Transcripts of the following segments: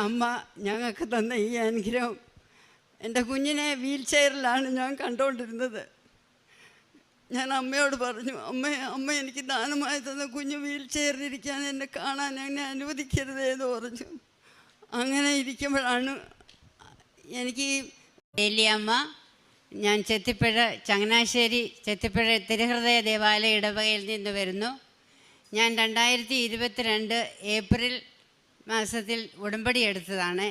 അമ്മ ഞങ്ങൾക്ക് തന്ന ഈ അനുഗ്രഹം, എൻ്റെ കുഞ്ഞിനെ വീൽ ചെയറിലാണ് ഞാൻ കണ്ടുകൊണ്ടിരുന്നത്. ഞാൻ അമ്മയോട് പറഞ്ഞു, അമ്മ എനിക്ക് ദാനമായി തന്ന കുഞ്ഞ് വീൽ ചെയറിലിരിക്കാൻ എന്നെ കാണാൻ എന്നെ അനുവദിക്കരുതേ എന്ന് പറഞ്ഞു. അങ്ങനെ ഇരിക്കുമ്പോഴാണ് എനിക്ക് ഏലിയമ്മ, ഞാൻ ചെത്തിപ്പുഴ ചങ്ങനാശ്ശേരി ചെത്തിപ്പുഴ തിരുഹൃദയ ദേവാലയ ഇടവകയിൽ നിന്ന് വരുന്നു. ഞാൻ 2022 ഏപ്രിൽ മാസത്തിൽ ഉടമ്പടി എടുത്തതാണ്.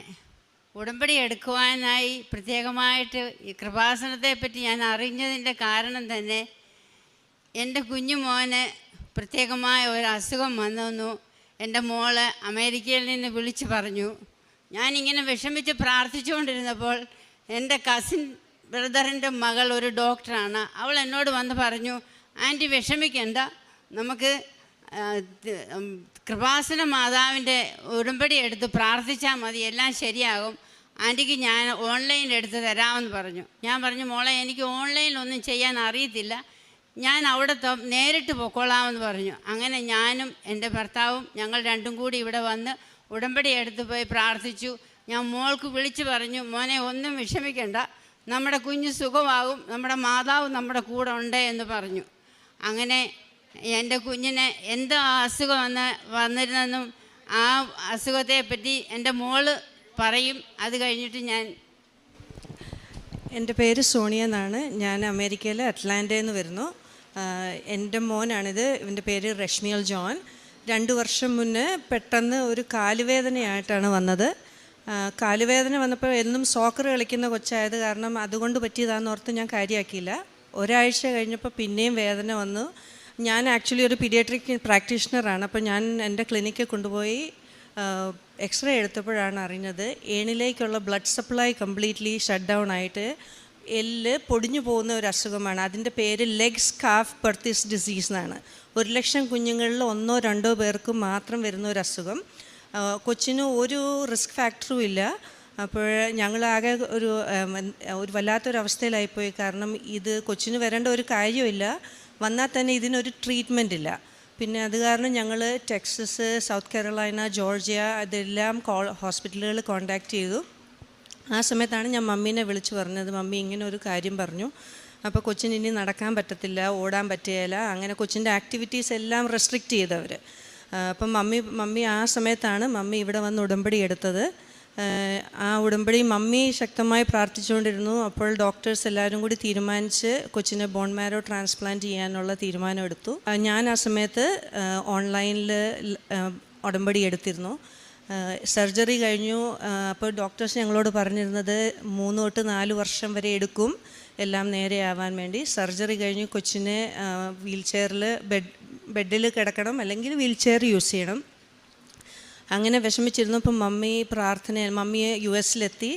ഉടമ്പടി എടുക്കുവാനായി പ്രത്യേകമായിട്ട് ഈ കൃപാസനത്തെപ്പറ്റി ഞാൻ അറിഞ്ഞതിൻ്റെ കാരണം തന്നെ എൻ്റെ കുഞ്ഞു മോന് പ്രത്യേകമായ ഒരു അസുഖം വന്നു. എൻ്റെ മോള് അമേരിക്കയിൽ നിന്ന് വിളിച്ച് പറഞ്ഞു. ഞാനിങ്ങനെ വിഷമിച്ച് പ്രാർത്ഥിച്ചുകൊണ്ടിരുന്നപ്പോൾ എൻ്റെ കസിൻ ബ്രദറിൻ്റെ മകൾ ഒരു ഡോക്ടറാണ്. അവൾ എന്നോട് വന്ന് പറഞ്ഞു, ആൻറ്റി വിഷമിക്കണ്ട, നമുക്ക് കൃപാസന മാതാവിൻ്റെ ഉടമ്പടി എടുത്ത് പ്രാർത്ഥിച്ചാൽ മതി, എല്ലാം ശരിയാകും, ആൻറ്റിക്ക് ഞാൻ ഓൺലൈനിൽ എടുത്ത് തരാമെന്ന് പറഞ്ഞു. ഞാൻ പറഞ്ഞു, മോളെ എനിക്ക് ഓൺലൈനിലൊന്നും ചെയ്യാൻ അറിയത്തില്ല, ഞാൻ അവിടെ നേരിട്ട് പൊക്കോളാമെന്ന് പറഞ്ഞു. അങ്ങനെ ഞാനും എൻ്റെ ഭർത്താവും ഞങ്ങൾ രണ്ടും കൂടി ഇവിടെ വന്ന് ഉടമ്പടി എടുത്ത് പോയി പ്രാർത്ഥിച്ചു. ഞാൻ മോൾക്ക് വിളിച്ച് പറഞ്ഞു, മോനെ ഒന്നും വിഷമിക്കണ്ട, നമ്മുടെ കുഞ്ഞ് സുഖമാകും, നമ്മുടെ മാതാവ് നമ്മുടെ കൂടെ ഉണ്ട് എന്ന് പറഞ്ഞു. അങ്ങനെ എൻ്റെ കുഞ്ഞിന് എന്ത് അസുഖം വന്നിരുന്നെന്നും ആ അസുഖത്തെപ്പറ്റി എൻ്റെ മോള് പറയും. അത് കഴിഞ്ഞിട്ട് എൻ്റെ പേര് സോണിയ എന്നാണ്. ഞാൻ അമേരിക്കയിലെ അറ്റ്ലാന്റയിൽ നിന്ന് വരുന്നു. എൻ്റെ മോനാണിത്. ഇവൻ്റെ പേര് റഷ്മിയൽ ജോൺ. 2 വർഷം മുന്നേ പെട്ടെന്ന് ഒരു കാലുവേദനയായിട്ടാണ് വന്നത്. കാലുവേദന വന്നപ്പോൾ എന്നും സോക്കർ കളിക്കുന്ന കൊച്ചായത് കാരണം അതുകൊണ്ട് പറ്റിയതാണെന്ന് ഓർത്ത് ഞാൻ കാര്യമാക്കിയില്ല. ഒരാഴ്ച കഴിഞ്ഞപ്പോൾ പിന്നെയും വേദന വന്നു. ഞാൻ ആക്ച്വലി ഒരു പീഡിയാട്രിക് പ്രാക്ടീഷണറാണ്. അപ്പോൾ ഞാൻ എൻ്റെ ക്ലിനിക്കിൽ കൊണ്ടുപോയി എക്സ്റേ എടുത്തപ്പോഴാണ് അറിഞ്ഞത് ഏണിലേക്കുള്ള blood supply completely shut down ആയിട്ട് എല്ല് പൊടിഞ്ഞു പോകുന്ന ഒരു അസുഖമാണ്. അതിൻ്റെ പേര് ലെഗ് സ്കാഫ് പെർത്തിസ് ഡിസീസ് എന്നാണ്. 1,00,000 കുഞ്ഞുങ്ങളിൽ 1-2 പേർക്ക് മാത്രം വരുന്ന ഒരു അസുഖം. കൊച്ചിന് ഒരു റിസ്ക് ഫാക്ടറും ഇല്ല. അപ്പോൾ ഞങ്ങളാകെ ഒരു വല്ലാത്തൊരവസ്ഥയിലായിപ്പോയി. കാരണം ഇത് കൊച്ചിന് വരേണ്ട ഒരു കാര്യമില്ല, വന്നാൽ തന്നെ ഇതിനൊരു ട്രീറ്റ്മെൻ്റ് ഇല്ല. പിന്നെ അത് കാരണം ഞങ്ങൾ ടെക്സസ്, സൗത്ത് കരോളൈന, ജോർജിയ അതെല്ലാം ഹോസ്പിറ്റലുകൾ കോൺടാക്റ്റ് ചെയ്തു. ആ സമയത്താണ് ഞാൻ മമ്മീനെ വിളിച്ച് പറഞ്ഞത്, മമ്മി ഇങ്ങനെ ഒരു കാര്യം പറഞ്ഞു, അപ്പോൾ കൊച്ചിന് ഇനി നടക്കാൻ പറ്റത്തില്ല, ഓടാൻ പറ്റുകയില്ല, അങ്ങനെ കൊച്ചിൻ്റെ ആക്ടിവിറ്റീസ് എല്ലാം റെസ്ട്രിക്റ്റ് ചെയ്തവർ. അപ്പം മമ്മി ആ സമയത്താണ് മമ്മി ഇവിടെ വന്ന് ഉടമ്പടി എടുത്തത്. ആ ഉടമ്പടി മമ്മി ശക്തമായി പ്രാർത്ഥിച്ചുകൊണ്ടിരുന്നു. അപ്പോൾ ഡോക്ടേഴ്സ് എല്ലാവരും കൂടി തീരുമാനിച്ച് കൊച്ചിനെ ബോൺ മാരോ ട്രാൻസ്പ്ലാന്റ് ചെയ്യാനുള്ള തീരുമാനം എടുത്തു. ഞാൻ ആ സമയത്ത് ഓൺലൈനിൽ ഉടമ്പടി എടുത്തിരുന്നു. സർജറി കഴിഞ്ഞു. അപ്പോൾ ഡോക്ടേഴ്സ് ഞങ്ങളോട് പറഞ്ഞിരുന്നത് 3-4 വർഷം വരെ എടുക്കും എല്ലാം നേരെയാവാൻ വേണ്ടി. സർജറി കഴിഞ്ഞ് കൊച്ചിനെ വീൽ ചെയറിൽ ബെഡിൽ കിടക്കണം, അല്ലെങ്കിൽ വീൽ ചെയർ യൂസ് ചെയ്യണം. അങ്ങനെ വിഷമിച്ചിരുന്നു. അപ്പം മമ്മി US-ലെത്തി.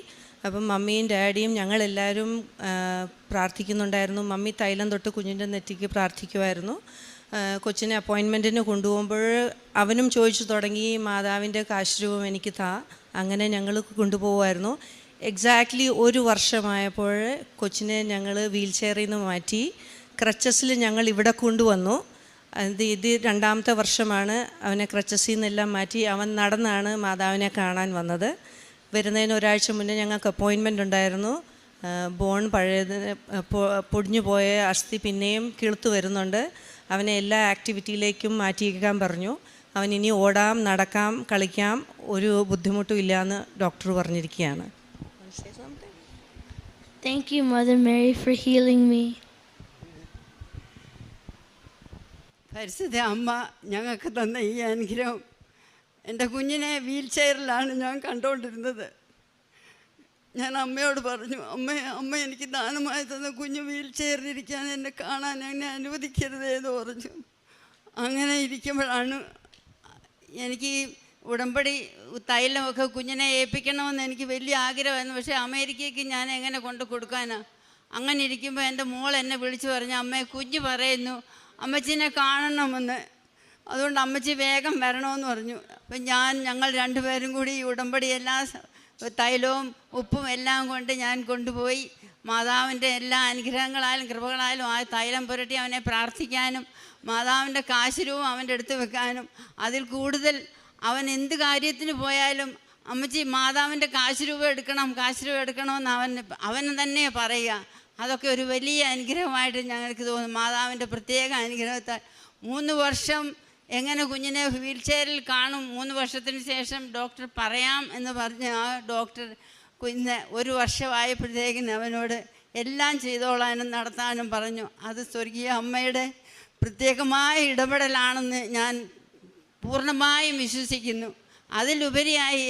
അപ്പം മമ്മിയും ഡാഡിയും ഞങ്ങളെല്ലാവരും പ്രാർത്ഥിക്കുന്നുണ്ടായിരുന്നു. മമ്മി തൈലം തൊട്ട് കുഞ്ഞിൻ്റെ നെറ്റിക്ക് പ്രാർത്ഥിക്കുമായിരുന്നു. കൊച്ചിനെ അപ്പോയിൻമെൻറ്റിന് കൊണ്ടുപോകുമ്പോൾ അവനും ചോദിച്ചു തുടങ്ങി, മാതാവിൻ്റെ കാശുരൂപം എനിക്ക് താ. അങ്ങനെ ഞങ്ങൾ കൊണ്ടുപോകുമായിരുന്നു. എക്സാക്ട്ലി 1 വർഷമായപ്പോൾ കൊച്ചിനെ ഞങ്ങൾ വീൽ ചെയറിൽ നിന്ന് മാറ്റി ക്രച്ചസിൽ ഞങ്ങൾ ഇവിടെ കൊണ്ടുവന്നു. ഇത് 2ാമത്തെ വർഷമാണ് അവനെ ക്രച്ചസിൽ നിന്നെല്ലാം മാറ്റി അവൻ നടന്നാണ് മാതാവിനെ കാണാൻ വന്നത്. വരുന്നതിന് ഒരാഴ്ച മുന്നേ ഞങ്ങൾക്ക് അപ്പോയിൻമെൻ്റ് ഉണ്ടായിരുന്നു. ബോൺ പൊടിഞ്ഞു പോയ അസ്ഥി പിന്നെയും കിളുത്തു വരുന്നുണ്ട്. അവനെ എല്ലാ ആക്ടിവിറ്റിയിലേക്കും മാറ്റിയേക്കാൻ പറഞ്ഞു. അവൻ ഇനി ഓടാം, നടക്കാം, കളിക്കാം, ഒരു ബുദ്ധിമുട്ടും ഇല്ലയെന്ന് ഡോക്ടർ പറഞ്ഞിരിക്കുകയാണ്. Thank you, Mother Mary, for healing me. പരിശുദ്ധ അമ്മ ഞങ്ങൾക്ക് തന്ന ഈ അനുഗ്രഹം, എൻ്റെ കുഞ്ഞിനെ വീൽ ചെയറിലാണ് ഞാൻ കണ്ടുകൊണ്ടിരുന്നത്. ഞാൻ അമ്മയോട് പറഞ്ഞു, അമ്മ എനിക്ക് ദാനമായി തന്ന കുഞ്ഞ് വീൽ ചെയറിലിരിക്കാൻ എന്നെ കാണാൻ എന്നെ അനുവദിക്കരുതേ എന്ന് പറഞ്ഞു. അങ്ങനെ ഇരിക്കുമ്പോഴാണ് എനിക്ക് ഉടമ്പടി തൈലമൊക്കെ കുഞ്ഞിനെ ഏൽപ്പിക്കണമെന്ന് എനിക്ക് വലിയ ആഗ്രഹമായിരുന്നു. പക്ഷേ അമേരിക്കയ്ക്ക് ഞാൻ എങ്ങനെ കൊണ്ട് കൊടുക്കാനാണ്? അങ്ങനെ ഇരിക്കുമ്പോൾ എൻ്റെ മോൾ എന്നെ വിളിച്ചു പറഞ്ഞു, അമ്മേ കുഞ്ഞ് പറയുന്നു അമ്മച്ചിനെ കാണണമെന്ന്, അതുകൊണ്ട് അമ്മച്ചി വേഗം വരണമെന്ന് പറഞ്ഞു. അപ്പം ഞങ്ങൾ 2 പേരും കൂടി ഈ ഉടമ്പടി എല്ലാ തൈലവും ഉപ്പും എല്ലാം കൊണ്ട് ഞാൻ കൊണ്ടുപോയി മാതാവിൻ്റെ എല്ലാ അനുഗ്രഹങ്ങളായാലും കൃപകളായാലും ആ തൈലം പുരട്ടി അവനെ പ്രാർത്ഥിക്കാനും മാതാവിൻ്റെ കാശുരൂപം അവൻ്റെ അടുത്ത് വെക്കാനും അതിൽ കൂടുതൽ അവൻ എന്ത് കാര്യത്തിന് പോയാലും അമ്മച്ചി മാതാവിൻ്റെ കാശ് രൂപ എടുക്കണമെന്ന് അവൻ തന്നെ പറയുക. അതൊക്കെ ഒരു വലിയ അനുഗ്രഹമായിട്ട് ഞങ്ങൾക്ക് തോന്നുന്നു. മാതാവിൻ്റെ പ്രത്യേക അനുഗ്രഹത്താൽ 3 വർഷം എങ്ങനെ കുഞ്ഞിനെ വീൽ ചെയറിൽ കാണും, 3 വർഷത്തിന് ശേഷം ഡോക്ടർ പറയാം എന്ന് പറഞ്ഞ് ആ ഡോക്ടർ കുഞ്ഞിനെ 1 വർഷമായപ്പോഴത്തേക്കിന് അവനോട് എല്ലാം ചെയ്തോളാനും നടത്താനും പറഞ്ഞു. അത് സ്വർഗീയ അമ്മയുടെ പ്രത്യേകമായ ഇടപെടലാണെന്ന് ഞാൻ പൂർണ്ണമായും വിശ്വസിക്കുന്നു. അതിലുപരിയായി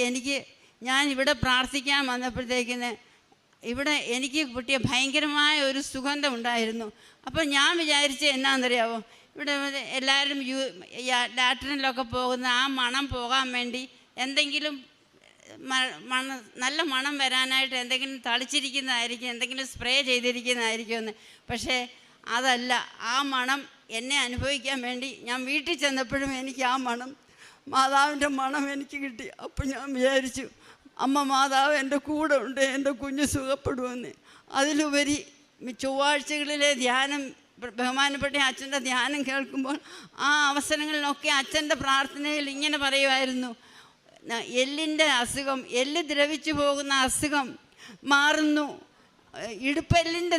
ഞാൻ ഇവിടെ പ്രാർത്ഥിക്കാൻ വന്നപ്പോഴത്തേക്കിന് ഇവിടെ എനിക്ക് കിട്ടിയ ഭയങ്കരമായ ഒരു സുഗന്ധം ഉണ്ടായിരുന്നു. അപ്പോൾ ഞാൻ വിചാരിച്ച് എന്നാണെന്നറിയാമോ, ഇവിടെ എല്ലാവരും ലാട്രിനിലൊക്കെ പോകുന്ന ആ മണം പോകാൻ വേണ്ടി എന്തെങ്കിലും നല്ല മണം വരാനായിട്ട് എന്തെങ്കിലും തളിച്ചിരിക്കുന്നതായിരിക്കും, എന്തെങ്കിലും സ്പ്രേ ചെയ്തിരിക്കുന്നതായിരിക്കുമെന്ന്. പക്ഷേ അതല്ല, ആ മണം എന്നെ അനുഭവിക്കാൻ വേണ്ടി ഞാൻ വീട്ടിൽ ചെന്നപ്പോഴും എനിക്ക് ആ മണം, മാതാവിൻ്റെ മണം എനിക്ക് കിട്ടി. അപ്പം ഞാൻ വിചാരിച്ചു, അമ്മ മാതാവ് എൻ്റെ കൂടെ ഉണ്ട്, എൻ്റെ കുഞ്ഞ് സുഖപ്പെടുമെന്ന്. അതിലുപരി ചൊവ്വാഴ്ചകളിലെ ധ്യാനം, ബഹുമാനപ്പെട്ട അച്ഛൻ്റെ ധ്യാനം കേൾക്കുമ്പോൾ ആ അവസരങ്ങളിലൊക്കെ അച്ഛൻ്റെ പ്രാർത്ഥനയിൽ ഇങ്ങനെ പറയുമായിരുന്നു, എല്ലിൻ്റെ അസുഖം, എല്ല് ദ്രവിച്ചു പോകുന്ന അസുഖം മാറുന്നു, ഇടുപ്പെല്ലിൻ്റെ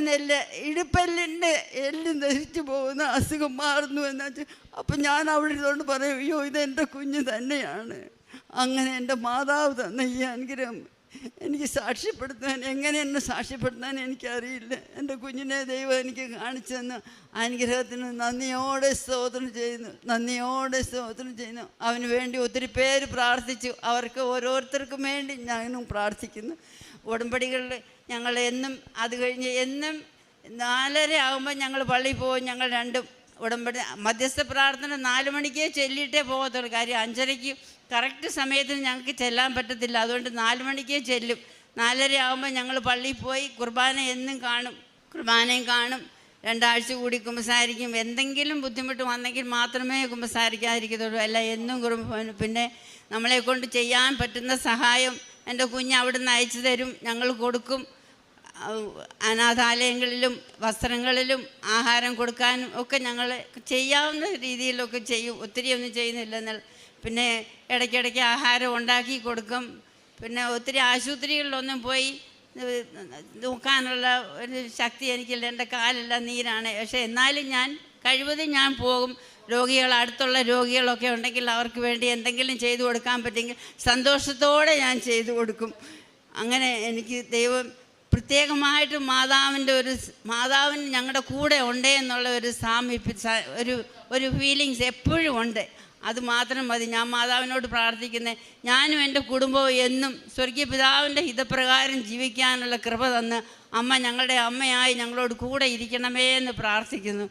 എല്ല് ധരിച്ചു പോകുന്ന അസുഖം മാറുന്നു എന്ന്. അപ്പം ഞാൻ അവിടെ ഇരുന്നുകൊണ്ട് പറയും, അയ്യോ ഇതെൻ്റെ കുഞ്ഞ് തന്നെയാണ്. അങ്ങനെ എൻ്റെ മാതാവ് തന്ന ഈ അനുഗ്രഹം എനിക്ക് സാക്ഷ്യപ്പെടുത്താൻ, എങ്ങനെ എന്നെ സാക്ഷ്യപ്പെടുത്താൻ എനിക്കറിയില്ല. എൻ്റെ കുഞ്ഞിനെ ദൈവം എനിക്ക് കാണിച്ചു തന്ന അനുഗ്രഹത്തിന് നന്ദിയോടെ സ്തോത്രം ചെയ്യുന്നു. അവന് വേണ്ടി ഒത്തിരി പേര് പ്രാർത്ഥിച്ചു. അവർക്ക് ഓരോരുത്തർക്കും വേണ്ടി ഞാനും പ്രാർത്ഥിക്കുന്നു. ഉടമ്പടികളിൽ ഞങ്ങൾ എന്നും, അത് കഴിഞ്ഞ് എന്നും 4:30 ആകുമ്പോൾ ഞങ്ങൾ പള്ളിയിൽ പോകും. ഞങ്ങൾ രണ്ടും ഉടമ്പടി മധ്യസ്ഥ പ്രാർത്ഥന 4 മണിക്കേ ചൊല്ലിയിട്ടേ പോകത്തുള്ളൂ. കാര്യം 5:30 കറക്റ്റ് സമയത്തിന് ഞങ്ങൾക്ക് ചെല്ലാൻ പറ്റത്തില്ല. അതുകൊണ്ട് 4 മണിക്കേ ചെല്ലും. 4:30 ആകുമ്പോൾ ഞങ്ങൾ പള്ളിയിൽ പോയി കുർബാനയും കാണും. 2 ആഴ്ച കൂടി കുമ്പസാരിക്കും. എന്തെങ്കിലും ബുദ്ധിമുട്ട് വന്നെങ്കിൽ മാത്രമേ കുമ്പസാരിക്കാതിരിക്കത്തുള്ളൂ. അല്ല എന്നും പിന്നെ നമ്മളെ കൊണ്ട് ചെയ്യാൻ പറ്റുന്ന സഹായം എൻ്റെ കുഞ്ഞ് അവിടുന്ന് അയച്ചു തരും, ഞങ്ങൾ കൊടുക്കും. അനാഥാലയങ്ങളിലും വസ്ത്രങ്ങളിലും ആഹാരം കൊടുക്കാനും ഒക്കെ ഞങ്ങൾ ചെയ്യാവുന്ന രീതിയിലൊക്കെ ചെയ്യും. ഒത്തിരി ഒന്നും ചെയ്യുന്നില്ല. പിന്നെ ഇടയ്ക്കിടയ്ക്ക് ആഹാരം ഉണ്ടാക്കി കൊടുക്കും. പിന്നെ ഒത്തിരി ആശുപത്രികളിലൊന്നും പോയി നോക്കാനുള്ള ഒരു ശക്തി എനിക്കില്ല, എൻ്റെ കാലെല്ലാം നീരാണ്. പക്ഷേ എന്നാലും ഞാൻ കഴിവതും ഞാൻ പോകും. അടുത്തുള്ള രോഗികളൊക്കെ ഉണ്ടെങ്കിൽ അവർക്ക് വേണ്ടി എന്തെങ്കിലും ചെയ്തു കൊടുക്കാൻ പറ്റുമെങ്കിൽ സന്തോഷത്തോടെ ഞാൻ ചെയ്തു കൊടുക്കും. അങ്ങനെ എനിക്ക് ദൈവം പ്രത്യേകമായിട്ട് മാതാവിന് ഞങ്ങളുടെ കൂടെ ഉണ്ട് എന്നുള്ള ഒരു ഫീലിങ്സ് എപ്പോഴും ഉണ്ട്. അത് മാത്രം മതി. ഞാൻ മാതാവിനോട് പ്രാർത്ഥിക്കുന്നത്, ഞാനും എൻ്റെ കുടുംബവും എന്നും സ്വർഗീയ പിതാവിൻ്റെ ഹിതപ്രകാരം ജീവിക്കാനുള്ള കൃപ തന്ന് അമ്മ ഞങ്ങളുടെ അമ്മയായി ഞങ്ങളോട് കൂടെ ഇരിക്കണമേ എന്ന് പ്രാർത്ഥിക്കുന്നു.